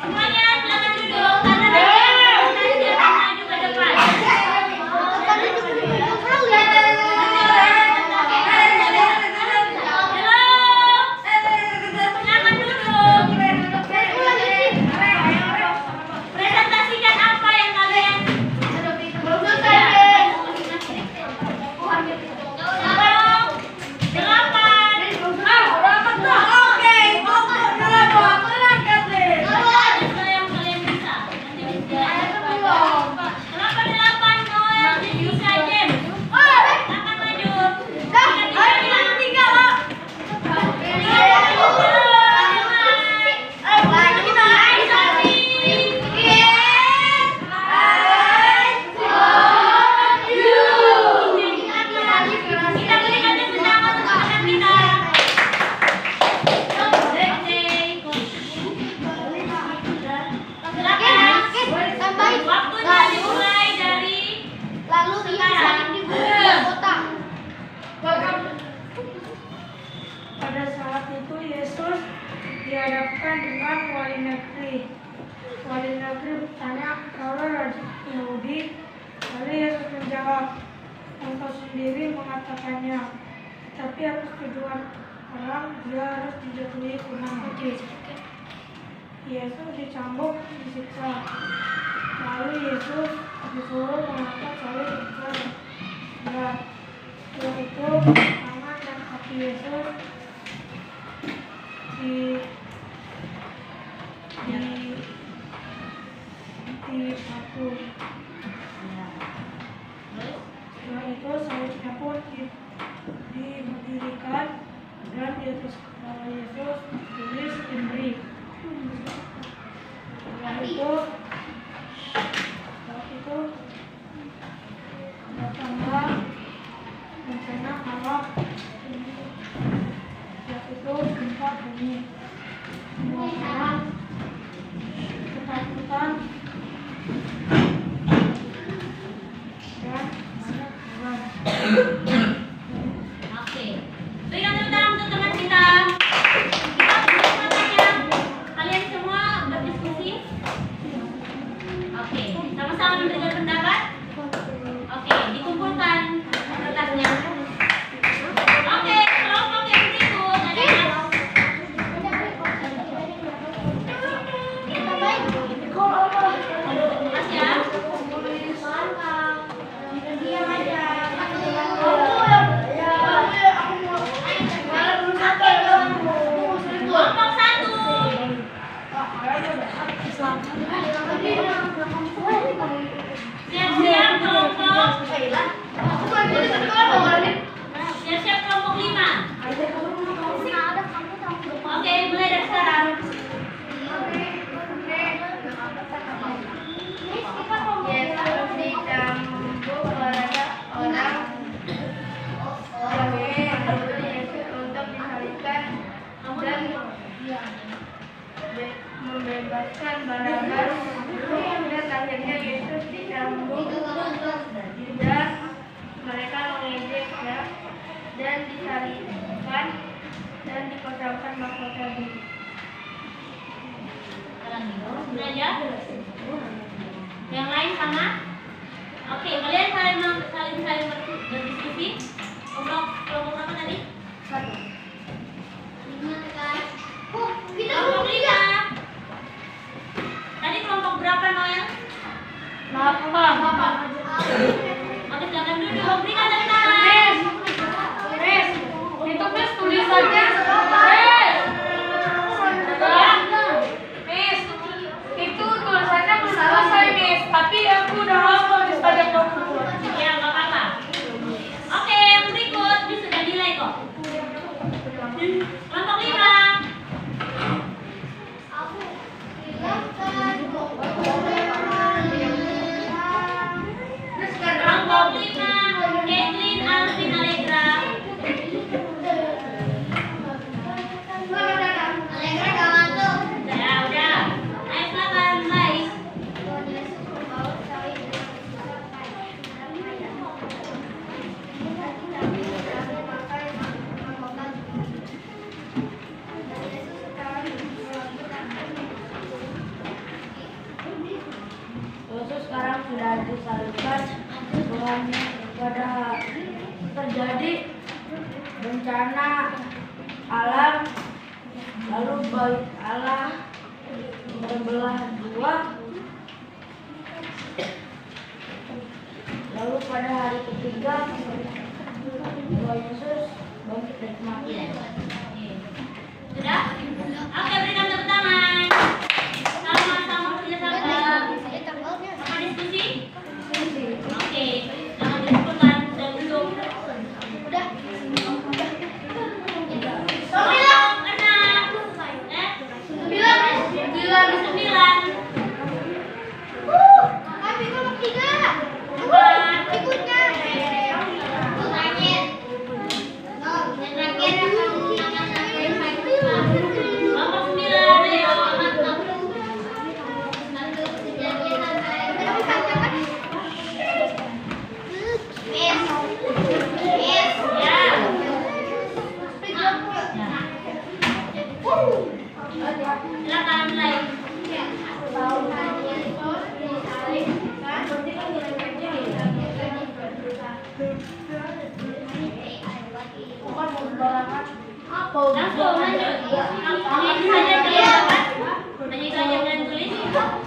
S3: Semuanya silakan duduk karena nanti akan maju ke depan. Selamat duduk. Presentasikan apa yang kalian kita berikan tepuk tangan untuk teman kita. Waktunya dimulai dari
S1: Lalu dia saling diberi kota.
S2: pada saat itu Yesus dihadapkan dengan wali negeri. Wali negeri bertanya, "Kaulah raja Yahudi?" Lalu Yesus menjawab, "Engkau sendiri mengatakannya. Tapi atas tuduhan orang, dia harus dijatuhi hukuman mati." Yesus dicambuk, disiksa. Lalu Yesus disuruh mengangkat salib besar. Dan setelah itu tangan dan kaki Yesus dipaku. Setelah itu salibnya pun diberdirikan dan di atas kepala Yesus tulis "Diberi". Setelah itu datanglah bencana alam. Setelah itu gempa bumi. Semua orang ketakutan dan banyak korban.
S3: Oke. Berikan tepuk tangan untuk teman kita. Kita tutup matanya. Kalian semua berdiskusi. Oke. Sama-sama memberikan pendapat. Oke. Dikumpulkan kertasnya. Oke. Kelompok yang berikut adalah Mas ya. Kelompok satu. Siap-siap kelompok. Siap-siap kelompok 5. Oke, mulai dari sekarang.
S1: Yesus dicambuk oleh orang Yesus untuk disalibkan dan membebaskan
S2: membebaskan Barabas dan akhirnya Yesus dicambuk dan mereka mengejeknya dan disalibkan dan dipasangkan mahkota biru.
S3: Sudah aja? Yang lain sama? Oke, kalian saling berdiskusi. Kelompok apa tadi? Kelompok 5. Tadi kelompok berapa, Noel?
S2: 8.
S3: Oke, silakan duduk. Berikan tepuk tangan.
S2: Itu Miss tulisannya Miss, itu tulisannya belum selesai Miss, tapi aku udah hafal di pada kelompok.
S3: Ya, nggak apa-apa. Oke, yang berikut ini sudah nilai kok. Kelompok 5. Kelompok 5, Caitlin Alvin Allegra. Ya, udah. Ayo silakan, Lais.
S2: Yesus sekarang sudah disalibkan, pada terjadi bencana alam, lalu bait Allah terbelah dua, lalu pada hari ketiga bahwa Yesus bangkit dari kematian.
S3: Sudah? Oke, berikan tepuk tangan. Sama-sama kerja sama. Apa diskusi? Oke, jangan disebutkan sudah belum.
S1: Udah.
S3: Kelompok 6. 9.
S1: Tapi kelompok 3.
S3: 4.
S1: Ikutnya.
S3: Kelompok 9, ayo. Ya. Silakan mulai. Langsung lanjut. Hanya saja kalian dapat. Hanya saja kalian tulis.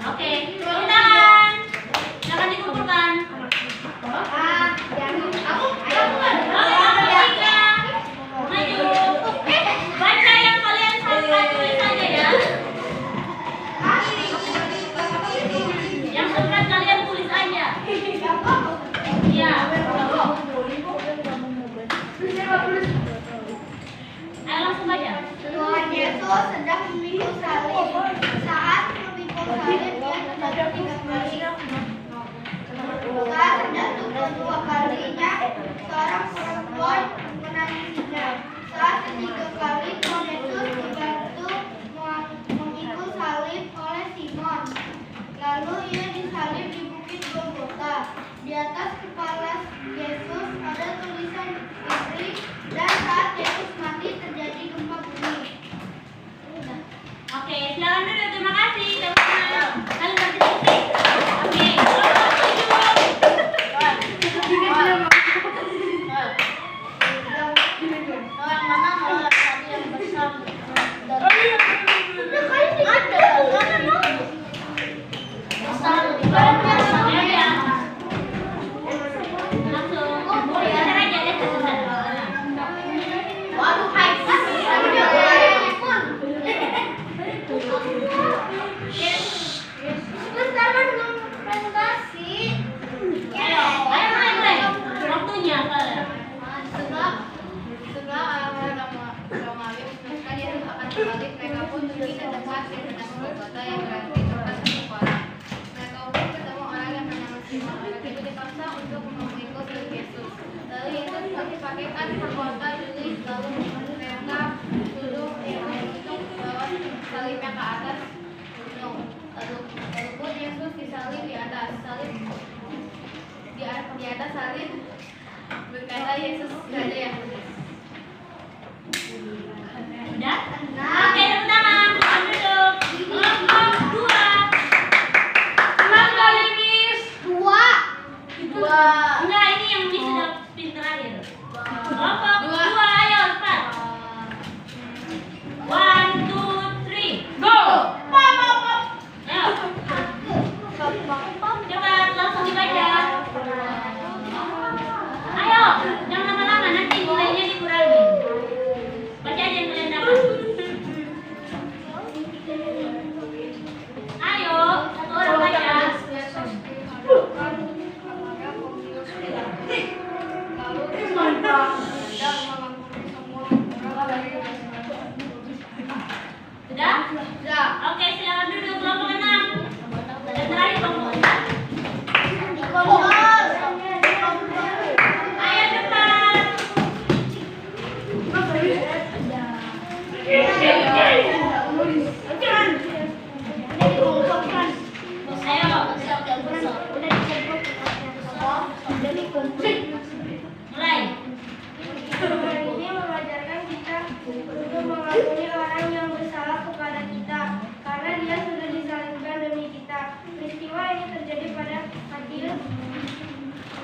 S3: Oke, tepuk tangan. Silakan dikumpulkan. Maju. Baca yang kalian hafal, tulis saja ya. Yang sempat kalian tulis aja. Iya. Ayo langsung baca.
S1: Tuhan Yesus sedang memikul salib. Saat memikul salib, dia terjatuh 3 kali. Saat terjatuh kedua kalinya, seorang perempuan menangisinya. Saat ketiga kali, Tuhan Yesus dibantu memikul salib oleh Simon. Lalu ia disalib di bukit Golgota. Di atas kepala Yesus ada tulisan istri, dan saat Yesus mati terjadi gempa bumi.
S3: Oke, silakan duduk. Terima kasih. Teman-teman. Kalian berdiskusi. Oke, kelompok 7.
S1: salib berkata Yesus gak ada yang tulis.
S3: Udah? Oke, tepuk tangan. Bukan duduk. Kelompok 2. Kelas kali Miss. 2. Enggak, ini yang Miss sudah spin terakhir. Kelompok 2, ayo cepat. 1, 2, 3, go. Ayo. Cepat, langsung dibaca. Ayo, jangan lama-lama, nanti nilainya dikurangin. Baca aja yang kalian dapat. Ayo, satu orang baca. Sudah?
S1: Sudah.
S3: Oke, silakan duduk kelompok 6. Dan terakhir kelompok 4. Ayo cepat. Ayo. Mulai.
S1: Ini mengajarkan kita untuk mengampuni orang yang bersalah kepada kita, karena dia sudah disalibkan demi kita. Peristiwa ini terjadi pada Matius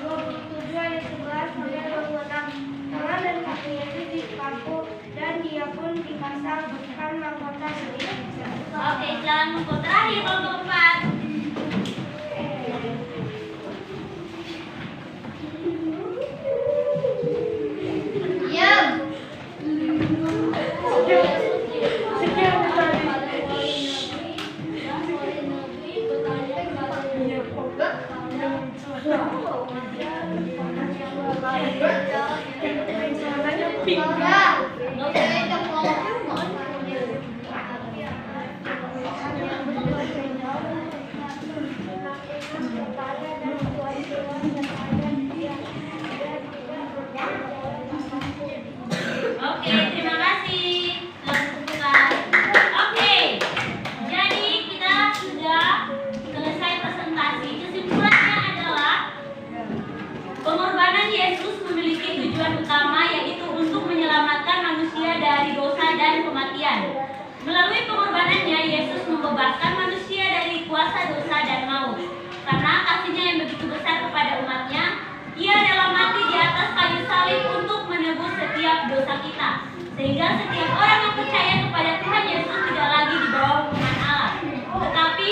S1: 27 ayat 11 sampai 26. Tangan dan kaki Yesus dipaku dan dia pun dipasangkan mahkota salib.
S3: Oke, jalan kelompok terakhir kelompok 4. Oke, terima kasih. Oke, jadi kita sudah selesai presentasi. Kesimpulannya adalah pengorbanan Yesus memiliki tujuan utama, yaitu untuk menyelamatkan manusia dari dosa dan kematian. Melalui pengorbanannya, Yesus membebaskan manusia dari kuasa dosa dan maut. Karena kasihnya yang begitu besar kepada umatnya, Ia rela mati di atas kayu salib untuk menebus setiap dosa kita. Sehingga setiap orang yang percaya kepada Tuhan Yesus tidak lagi di bawah hukuman Allah, tetapi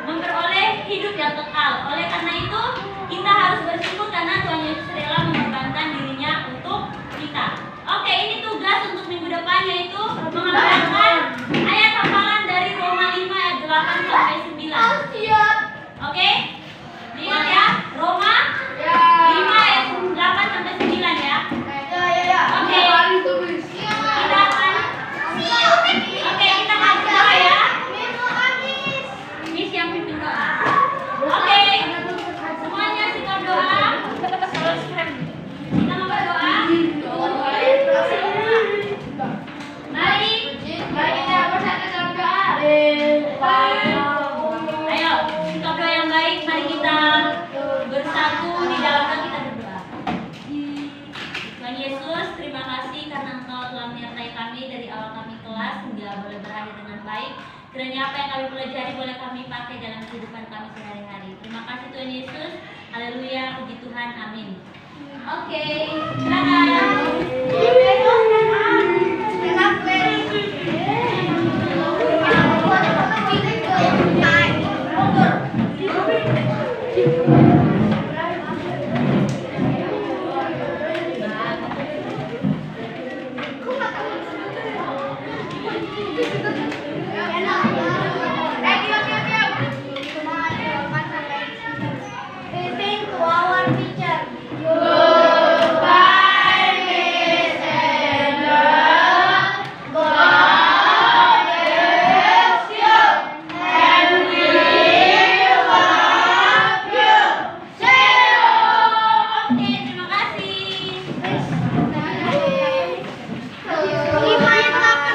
S3: memperoleh hidup yang kekal. Oleh karena itu, kita harus bersyukur karena Tuhan Yesus rela mengorbankan dirinya untuk kita. Oke, ini tugas untuk minggu depan, yaitu menghafalkan ayat hafalan dari Roma 5 ayat 8 sampai 9. Oke? Diingat ya, Roma 5 ayat 8 sampai 9 ya. Oke. Kita akan kita akan berdoa ya. Miss yang pimpin doa. Oke. Semuanya sikap doa. Kita mau berdoa. Mari kita bersatu dalam doa. Ayo, sikap doa yang baik. Mari kita bersatu di dalam doa, kita berdoa. Tuhan Yesus, terima kasih karena Engkau telah menyertai kami dari awal kami kelas hingga boleh berakhir dengan baik. Kiranya apa yang kami pelajari boleh kami pakai dalam kehidupan kami sehari-hari. Terima kasih Tuhan Yesus. Haleluya, puji Tuhan, amin. Oke,
S1: Listening to our teacher.
S3: Oke,